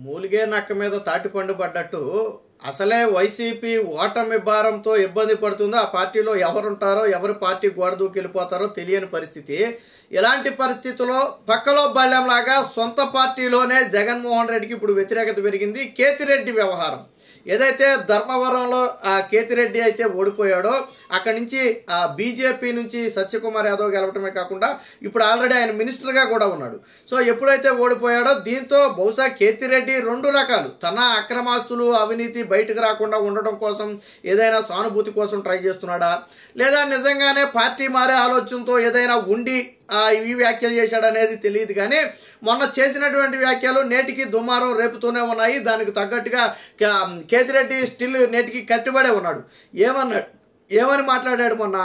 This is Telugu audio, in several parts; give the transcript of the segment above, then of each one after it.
మూలిగే నక్క మీద తాటిపండు పడ్డట్టు అసలే వైసీపీ ఓటమి భారంతో ఇబ్బంది పడుతుందో ఆ పార్టీలో ఎవరుంటారో ఎవరు పార్టీ గోడ దూకెళ్ళిపోతారో తెలియని పరిస్థితి. ఇలాంటి పరిస్థితుల్లో పక్కలో బళ్ళెంలాగా సొంత పార్టీలోనే జగన్మోహన్ రెడ్డికి ఇప్పుడు వ్యతిరేకత పెరిగింది. కేతిరెడ్డి వ్యవహారం ఏదైతే ధర్మవరంలో ఆ కేతిరెడ్డి అయితే ఓడిపోయాడో అక్కడి నుంచి ఆ బీజేపీ నుంచి సత్యకుమార్ యాదవ్ గెలవటమే కాకుండా ఇప్పుడు ఆల్రెడీ ఆయన మినిస్టర్గా కూడా ఉన్నాడు. సో ఎప్పుడైతే ఓడిపోయాడో దీంతో బహుశా కేతిరెడ్డి రెండు రకాలు, తన అక్రమాస్తులు అవినీతి బయటకు రాకుండా ఉండడం కోసం ఏదైనా సానుభూతి కోసం ట్రై చేస్తున్నాడా, లేదా నిజంగానే పార్టీ మారే ఆలోచనతో ఏదైనా ఉండి ఈ వ్యాఖ్యలు చేశాడనేది తెలియదు. కానీ మొన్న చేసినటువంటి వ్యాఖ్యలు నేటికి దుమారం రేపుతూనే ఉన్నాయి. దానికి తగ్గట్టుగా కేతిరెడ్డి స్టిల్ నేటికి కట్టుబడే ఉన్నాడు. ఏమని మాట్లాడాడు? మొన్న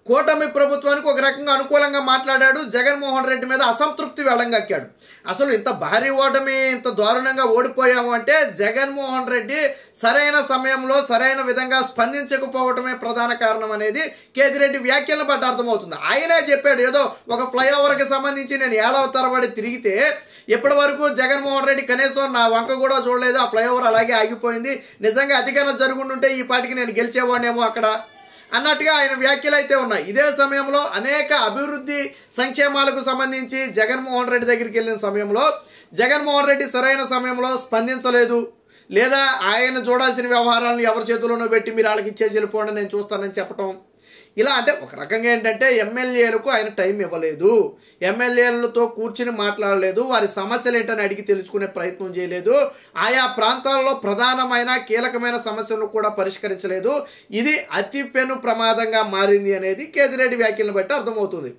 కూటమి ప్రభుత్వానికి ఒక రకంగా అనుకూలంగా మాట్లాడాడు. జగన్మోహన్ రెడ్డి మీద అసంతృప్తి వెళ్లంగక్కాడు. అసలు ఇంత భారీ ఓటమి, ఇంత దారుణంగా ఓడిపోయాము అంటే జగన్మోహన్ రెడ్డి సరైన సమయంలో సరైన విధంగా స్పందించకపోవటమే ప్రధాన కారణం అనేది కేతిరెడ్డి వ్యాఖ్యలను బట్టి అర్థమవుతుంది. ఆయనే చెప్పాడు, ఏదో ఒక ఫ్లైఓవర్కి సంబంధించి నేను ఏడవ తరబడి తిరిగితే ఇప్పటి వరకు జగన్మోహన్ రెడ్డి కనీసం నా వంక కూడా చూడలేదు, ఆ ఫ్లైఓవర్ అలాగే ఆగిపోయింది, నిజంగా అధికారం జరుగుంటుంటే ఈ పాటికి నేను గెలిచేవాడేమో అక్కడ అన్నట్టుగా ఆయన వ్యాఖ్యలు అయితే ఉన్నాయి. ఇదే సమయంలో అనేక అభివృద్ధి సంక్షేమాలకు సంబంధించి జగన్మోహన్ రెడ్డి దగ్గరికి వెళ్ళిన సమయంలో జగన్మోహన్ రెడ్డి సరైన సమయంలో స్పందించలేదు, లేదా ఆయన చూడాల్సిన వ్యవహారాలను ఎవరి చేతుల్లోనో పెట్టి మీరు వాళ్ళకి ఇచ్చేసి వెళ్ళిపోండి నేను చూస్తానని చెప్పటం. ఇలా అంటే ఒక రకంగా ఏంటంటే ఎమ్మెల్యేలకు ఆయన టైం ఇవ్వలేదు, ఎమ్మెల్యేలతో కూర్చుని మాట్లాడలేదు, వారి సమస్యలు ఏంటని అడిగి తెలుసుకునే ప్రయత్నం చేయలేదు, ఆయా ప్రాంతాల్లో ప్రధానమైన కీలకమైన సమస్యలను కూడా పరిష్కరించలేదు. ఇది అతి పెను ప్రమాదంగా మారింది అనేది కేతిరెడ్డి వ్యాఖ్యలను బట్టి అర్థమవుతుంది.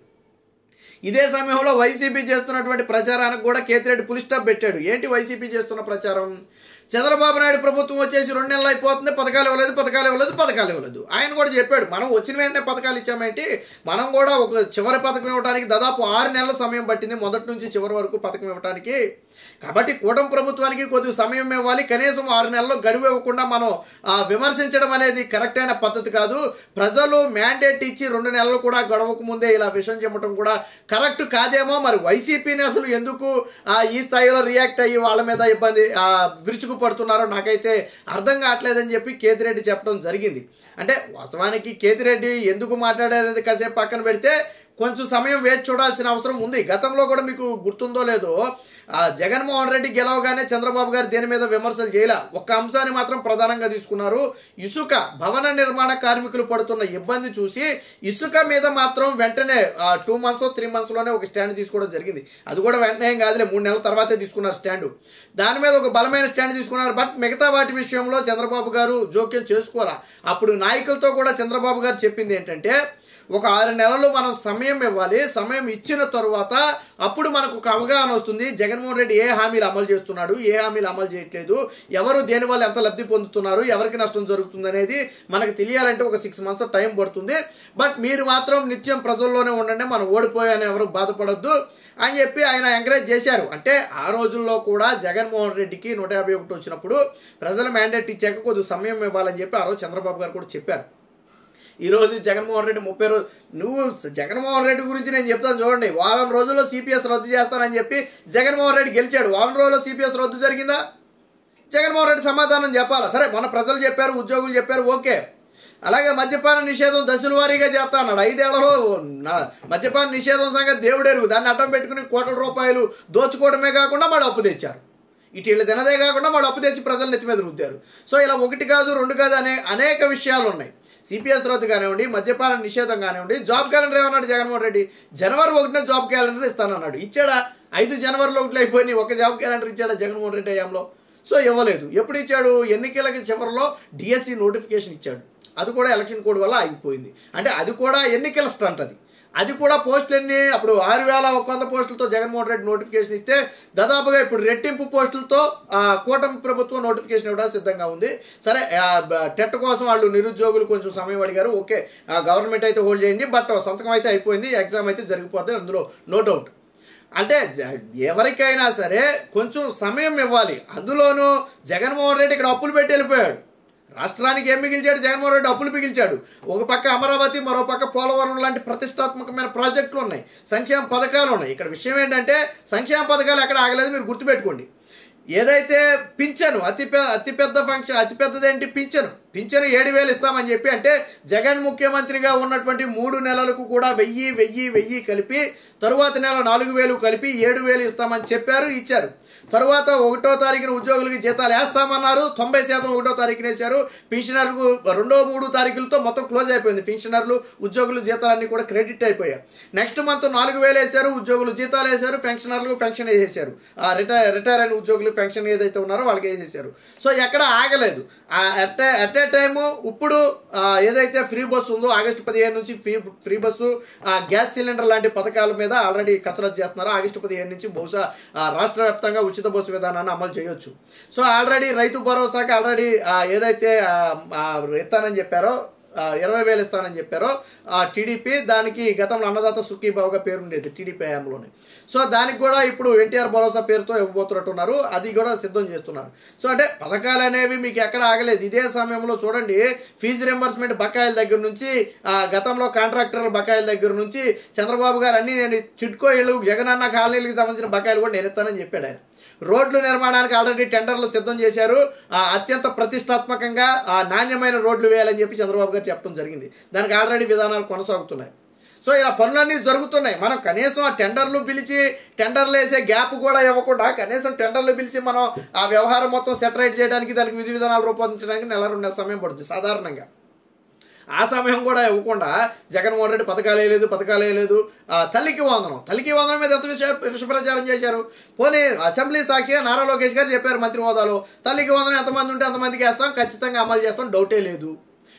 ఇదే సమయంలో వైసీపీ చేస్తున్నటువంటి ప్రచారానికి కూడా కేతిరెడ్డి పులి స్టాప్ పెట్టాడు. ఏంటి వైసీపీ చేస్తున్న ప్రచారం? చంద్రబాబు నాయుడు ప్రభుత్వం వచ్చేసి 2 నెలలు అయిపోతుంది, పథకాలు ఇవ్వలేదు. ఆయన కూడా చెప్పాడు, మనం వచ్చిన వెంటనే పథకాలు ఇచ్చామేంటి, మనం కూడా ఒక చివరి పథకం ఇవ్వడానికి దాదాపు 6 నెలల సమయం పట్టింది మొదటి నుంచి చివరి వరకు పథకం ఇవ్వడానికి. కాబట్టి కూటమి ప్రభుత్వానికి కొద్దిగా సమయం ఇవ్వాలి, కనీసం 6 నెలల్లో గడువు ఇవ్వకుండా మనం విమర్శించడం అనేది కరెక్ట్ అయిన పద్ధతి కాదు. ప్రజలు మ్యాండేట్ ఇచ్చి 2 నెలలు కూడా గడవక ముందే ఇలా విషయం చెప్పడం కూడా కరెక్ట్ కాదేమో. మరి వైసీపీని అసలు ఎందుకు ఈ స్థాయిలో రియాక్ట్ అయ్యి వాళ్ళ మీద ఇబ్బంది విరుచుకుపడుతున్నారో నాకైతే అర్థం కావట్లేదని చెప్పి కేతిరెడ్డి చెప్పడం జరిగింది. అంటే వాస్తవానికి కేతిరెడ్డి ఎందుకు మాట్లాడేది కాసేపు పక్కన పెడితే కొంచెం సమయం వేచి చూడాల్సిన అవసరం ఉంది. గతంలో కూడా మీకు గుర్తుందో లేదో జగన్మోహన్ రెడ్డి గెలవగానే చంద్రబాబు గారు దేని మీద విమర్శలు చేయలే, ఒక్క అంశాన్ని మాత్రం ప్రధానంగా తీసుకున్నారు. ఇసుక భవన నిర్మాణ కార్మికులు పడుతున్న ఇబ్బంది చూసి ఇసుక మీద మాత్రం వెంటనే 2 months 3 months లోనే ఒక స్టాండ్ తీసుకోవడం జరిగింది. అది కూడా వెంటనే ఏం కాదులే, 3 నెలల తర్వాతే తీసుకున్నారు స్టాండ్. దాని మీద ఒక బలమైన స్టాండ్ తీసుకున్నారు. బట్ మిగతా వాటి విషయంలో చంద్రబాబు గారు జోక్యం చేసుకోవాలా. అప్పుడు నాయకులతో కూడా చంద్రబాబు గారు చెప్పింది ఏంటంటే ఒక 6 నెలలు మనం సమయం ఇవ్వాలి, సమయం ఇచ్చిన తరువాత అప్పుడు మనకు ఒక అవగాహన వస్తుంది జగన్మోహన్ రెడ్డి ఏ హామీలు అమలు చేస్తున్నాడు, ఏ హామీలు అమలు చేయట్లేదు, ఎవరు దేనివల్ల ఎంత లబ్ధి పొందుతున్నారు, ఎవరికి నష్టం జరుగుతుంది అనేది మనకు తెలియాలంటే ఒక 6 months టైం పడుతుంది. బట్ మీరు మాత్రం నిత్యం ప్రజల్లోనే ఉండండి, మనం ఓడిపోయాని ఎవరు బాధపడొద్దు అని చెప్పి ఆయన ఎంకరేజ్ చేశారు. అంటే ఆ రోజుల్లో కూడా జగన్మోహన్ రెడ్డికి 151 వచ్చినప్పుడు ప్రజల మ్యాండేట్ ఇచ్చాక కొద్దిగా సమయం ఇవ్వాలని చెప్పి ఆ రోజు చంద్రబాబు గారు కూడా చెప్పారు. ఈరోజు జగన్మోహన్ రెడ్డి 30 రోజులు, నువ్వు జగన్మోహన్ రెడ్డి గురించి నేను చెప్తాను చూడండి, వారం రోజుల్లో సిపిఎస్ రద్దు చేస్తానని చెప్పి జగన్మోహన్ రెడ్డి గెలిచాడు. వారం రోజుల్లో సిపిఎస్ రద్దు జరిగిందా? జగన్మోహన్ రెడ్డి సమాధానం చెప్పాలా? సరే మన ప్రజలు చెప్పారు, ఉద్యోగులు చెప్పారు, ఓకే. అలాగే మద్యపాన నిషేధం దశల వారీగా చేస్తా అన్నాడు. 5 ఏళ్లలో మద్యపాన నిషేధం సంగతి దేవుడెరుగు, దాన్ని అడ్డం పెట్టుకుని కోట్ల రూపాయలు దోచుకోవడమే కాకుండా మళ్ళీ అప్పు తెచ్చారు. ఇటు వీళ్ళు తినదే కాకుండా మళ్ళీ అప్పు తెచ్చి ప్రజలు నెత్తి మీద రుద్దారు. సో ఇలా 1 కాదు 2 కాదు అనేక విషయాలు ఉన్నాయి. సిపిఎస్ రద్దు కానివ్వండి, మద్యపాన నిషేధం కానివ్వండి, జాబ్ క్యాలెండర్ ఏమన్నాడు జగన్మోహన్ రెడ్డి? January 1న జాబ్ క్యాలెండర్ ఇస్తానన్నాడు. ఇచ్చాడా? 5 January 1 అయిపోయి ఒక జాబ్ క్యాలెండర్ ఇచ్చాడా జగన్మోహన్ రెడ్డి హయాంలో? సో ఇవ్వలేదు. ఎప్పుడు ఇచ్చాడు? ఎన్నికలకి చివరిలో డిఎస్సి నోటిఫికేషన్ ఇచ్చాడు. అది కూడా ఎలక్షన్ కోడ్ వల్ల ఆగిపోయింది. అంటే అది కూడా ఎన్నికల స్టంట్. అది కూడా పోస్టులన్నీ అప్పుడు 6100 పోస్టులతో జగన్మోహన్ రెడ్డి నోటిఫికేషన్ ఇస్తే దాదాపుగా ఇప్పుడు రెట్టింపు పోస్టులతో కూటమి ప్రభుత్వం నోటిఫికేషన్ ఇవ్వడానికి సిద్ధంగా ఉంది. సరే టెట్ కోసం వాళ్ళు నిరుద్యోగులు కొంచెం సమయం అడిగారు, ఓకే గవర్నమెంట్ అయితే హోల్డ్ చేయండి, బట్ సంతకం అయితే అయిపోయింది, ఎగ్జామ్ అయితే జరిగిపోతుంది, అందులో నో డౌట్. అంటే ఎవరికైనా సరే కొంచెం సమయం ఇవ్వాలి. అందులోనూ జగన్మోహన్ రెడ్డి ఇక్కడ అప్పులు పెట్టి వెళ్ళిపోయాడు. రాష్ట్రానికి ఏం మిగిల్చాడు? జగన్మోహన్ రెడ్డి అప్పులు మిగిల్చాడు. ఒక పక్క అమరావతి, మరో పక్క పోలవరం లాంటి ప్రతిష్టాత్మకమైన ప్రాజెక్టులు ఉన్నాయి, సంక్షేమ పథకాలు ఉన్నాయి. ఇక్కడ విషయం ఏంటంటే సంక్షేమ పథకాలు ఎక్కడ ఆగలేదు, మీరు గుర్తుపెట్టుకోండి. ఏదైతే పింఛను అతిపెద్ద ఫంక్షన్ అతిపెద్దదేంటి పింఛను 7,000 ఇస్తామని చెప్పి, అంటే జగన్ ముఖ్యమంత్రిగా ఉన్నటువంటి 3 నెలలకు కూడా 1000 కలిపి, తరువాత నెల 4,000 కలిపి 7,000 ఇస్తామని చెప్పారు, ఇచ్చారు. తరువాత 1వ తారీఖున ఉద్యోగులకి జీతాలు వేస్తామన్నారు, 90% 1వ తారీఖున వేశారు. పెన్షనర్లకు 2, 3 తారీఖులతో మొత్తం క్లోజ్ అయిపోయింది. పెన్షనర్లు ఉద్యోగులు జీతాలన్నీ కూడా క్రెడిట్ అయిపోయాయి. నెక్స్ట్ మంత్ 4,000 వేశారు, ఉద్యోగులు జీతాలు వేశారు, పెన్షనర్లకు పెన్షన్ వేసేశారు. రిటైర్ అయిన ఉద్యోగులు పెన్షన్ ఏదైతే ఉన్నారో వాళ్ళకి వేసేసారు. సో ఎక్కడ ఆగలేదు. అట్ ఏ టైము ఇప్పుడు ఏదైతే ఫ్రీ బస్సు ఉందో ఆగస్టు 15 నుంచి ఫ్రీ బస్సు, గ్యాస్ సిలిండర్ లాంటి పథకాల మీద ఆల్రెడీ కసరత్తు చేస్తున్నారు. ఆగస్టు 15 నుంచి బహుశా రాష్ట్ర వ్యాప్తంగా ఉచిత బస్సు విధానాన్ని అమలు చేయొచ్చు. సో ఆల్రెడీ రైతు భరోసాకి ఆల్రెడీ ఏదైతే ఇస్తానని చెప్పారో 20,000 ఇస్తానని చెప్పారో టీడీపీ, దానికి గతంలో అన్నదాత సుఖీభావుగా పేరుండేది టీడీపీ హయాంలోనే. సో దానికి కూడా ఇప్పుడు ఎన్టీఆర్ భరోసా పేరుతో ఇవ్వబోతున్నట్టున్నారు, అది కూడా సిద్ధం చేస్తున్నారు. సో అంటే పథకాలు అనేవి మీకు ఎక్కడ ఆగలేదు. ఇదే సమయంలో చూడండి, ఫీజు రింబర్స్మెంట్ బకాయిల దగ్గర నుంచి, గతంలో కాంట్రాక్టర్ల బకాయిల దగ్గర నుంచి చంద్రబాబు గారు అన్ని నేను చిట్కో ఇళ్ళు జగనన్న కాలనీలకు సంబంధించిన బకాయిలు కూడా నేను ఇస్తానని చెప్పాడు ఆయన. రోడ్లు నిర్మాణానికి ఆల్రెడీ టెండర్లు సిద్ధం చేశారు. అత్యంత ప్రతిష్టాత్మకంగా నాణ్యమైన రోడ్లు వేయాలని చెప్పి చంద్రబాబు గారు చెప్పడం జరిగింది. దానికి ఆల్రెడీ విధానాలు కొనసాగుతున్నాయి. సో ఇలా పనులన్నీ జరుగుతున్నాయి. మనం కనీసం ఆ టెండర్లు పిలిచి టెండర్లు వేసే గ్యాప్ కూడా ఇవ్వకుండా కనీసం టెండర్లు పిలిచి మనం ఆ వ్యవహారం మొత్తం సెటరేట్ చేయడానికి, దానికి విధి విధానాలు రూపొందించడానికి 1-2 నెలల సమయం పడుతుంది సాధారణంగా. ఆ సమయం కూడా ఇవ్వకుండా జగన్మోహన్ రెడ్డి పథకాలు వేయలేదు. తల్లికి వందనం మీద ఎంత విషప్రచారం చేశారు. పోనీ అసెంబ్లీ సాక్షిగా నారా లోకేష్ గారు చెప్పారు మంత్రి హోదాలో, తల్లికి వందనం ఎంతమంది ఉంటే అంతమందికి వేస్తాం, ఖచ్చితంగా అమలు చేస్తాం, డౌటే లేదు,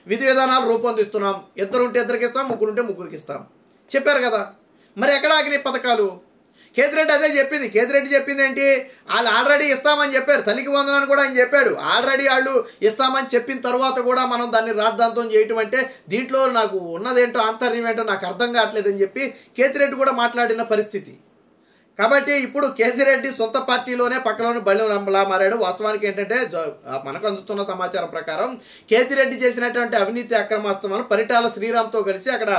విధి విధానాలు రూపొందిస్తున్నాం, 2 ఉంటే 2కి ఇస్తాం, 3 ఉంటే 3కి ఇస్తాం చెప్పారు కదా. మరి ఎక్కడ ఆగినాయి పథకాలు? కేతిరెడ్డి అదే చెప్పింది. కేతిరెడ్డి చెప్పింది ఏంటి, వాళ్ళు ఆల్రెడీ ఇస్తామని చెప్పారు, తల్లికి వందనాన్ని కూడా ఆయన చెప్పాడు. ఆల్రెడీ వాళ్ళు ఇస్తామని చెప్పిన తర్వాత కూడా మనం దాన్ని రాద్ధాంతం చేయటం అంటే దీంట్లో నాకు ఉన్నదేంటో ఆంతర్యం ఏంటో నాకు అర్థం కావట్లేదని చెప్పి కేతిరెడ్డి కూడా మాట్లాడిన పరిస్థితి. కాబట్టి ఇప్పుడు కేతిరెడ్డి సొంత పార్టీలోనే పక్కలోని బళ్ళంలా మారాడు. వాస్తవానికి ఏంటంటే మనకు అందుతున్న సమాచారం ప్రకారం కేతిరెడ్డి చేసినటువంటి అవినీతి అక్రమాస్తమాలను పరిటాల శ్రీరామ్తో కలిసి అక్కడ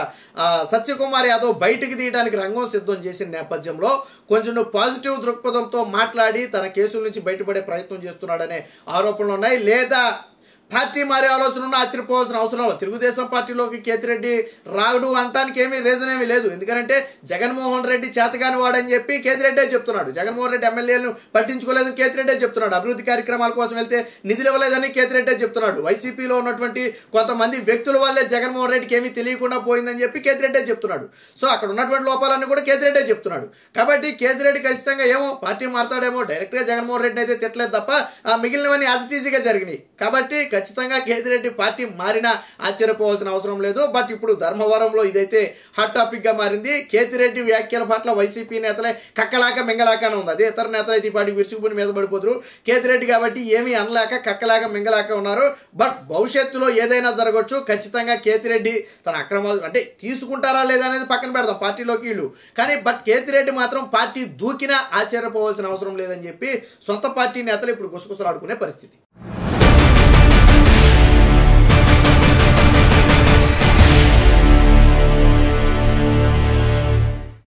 సత్యకుమార్ యాదవ్ బయటికి తీయడానికి రంగం సిద్ధం చేసిన నేపథ్యంలో కొంచెం పాజిటివ్ దృక్పథంతో మాట్లాడి తన కేసుల నుంచి బయటపడే ప్రయత్నం చేస్తున్నాడనే ఆరోపణలు ఉన్నాయి. లేదా పార్టీ మారే ఆలోచన ఉన్న ఆశ్చర్యపోవాల్సిన అవసరం లేదు. తెలుగుదేశం పార్టీలోకి కేతిరెడ్డి రాడు అనటానికి రీజన్ ఏమీ లేదు. ఎందుకంటే జగన్మోహన్ రెడ్డి చేతగాని వాడని చెప్పి కేతిరెడ్డే చెప్తున్నాడు. జగన్మోహన్ రెడ్డి ఎమ్మెల్యేలను పట్టించుకోలేదని కేతిరెడ్డే చెప్తున్నాడు. అభివృద్ధి కార్యక్రమాల కోసం వెళ్తే నిధులు ఇవ్వలేదని కేతిరెడ్డే చెప్తున్నాడు. వైసీపీలో ఉన్నటువంటి కొంతమంది వ్యక్తుల వల్లే జగన్మోహన్ రెడ్డికి ఏమీ తెలియకుండా పోయిందని చెప్పి కేతిరెడ్డే చెప్తున్నాడు. సో అక్కడ ఉన్నటువంటి లోపాలన్నీ కూడా కేతిరెడ్డే చెప్తున్నాడు. కాబట్టి కేతిరెడ్డి ఖచ్చితంగా ఏమో పార్టీ మారుతాడేమో, డైరెక్ట్గా జగన్మోహన్ రెడ్డి అయితే తిట్టలేదు తప్ప మిగిలినవన్నీ యాజిటీజీగా జరిగినాయి. కాబట్టి ఖచ్చితంగా కేతిరెడ్డి పార్టీ మారినా ఆశ్చర్యపోవాల్సిన అవసరం లేదు. బట్ ఇప్పుడు ధర్మవరంలో ఇదైతే హాట్ టాపిక్ గా మారింది. కేతిరెడ్డి వ్యాఖ్యల పట్ల వైసీపీ నేతలే కక్కలాక మింగలాకనే ఉంది. అదే ఇతర నేతలు అయితే ఈ పార్టీకి విరుచుకుని మీద పడిపోతున్నారు. కేతిరెడ్డి కాబట్టి ఏమీ అనలేక కక్కలాక మింగలాక ఉన్నారు. బట్ భవిష్యత్తులో ఏదైనా జరగవచ్చు. ఖచ్చితంగా కేతిరెడ్డి తన అక్రమాలు అంటే తీసుకుంటారా లేదా అనేది పక్కన పెడదాం పార్టీలోకి వీళ్ళు, కానీ బట్ కేతిరెడ్డి మాత్రం పార్టీ దూకినా ఆశ్చర్యపోవాల్సిన అవసరం లేదని చెప్పి సొంత పార్టీ నేతలు ఇప్పుడు గుసగుసలాడుకునే పరిస్థితి.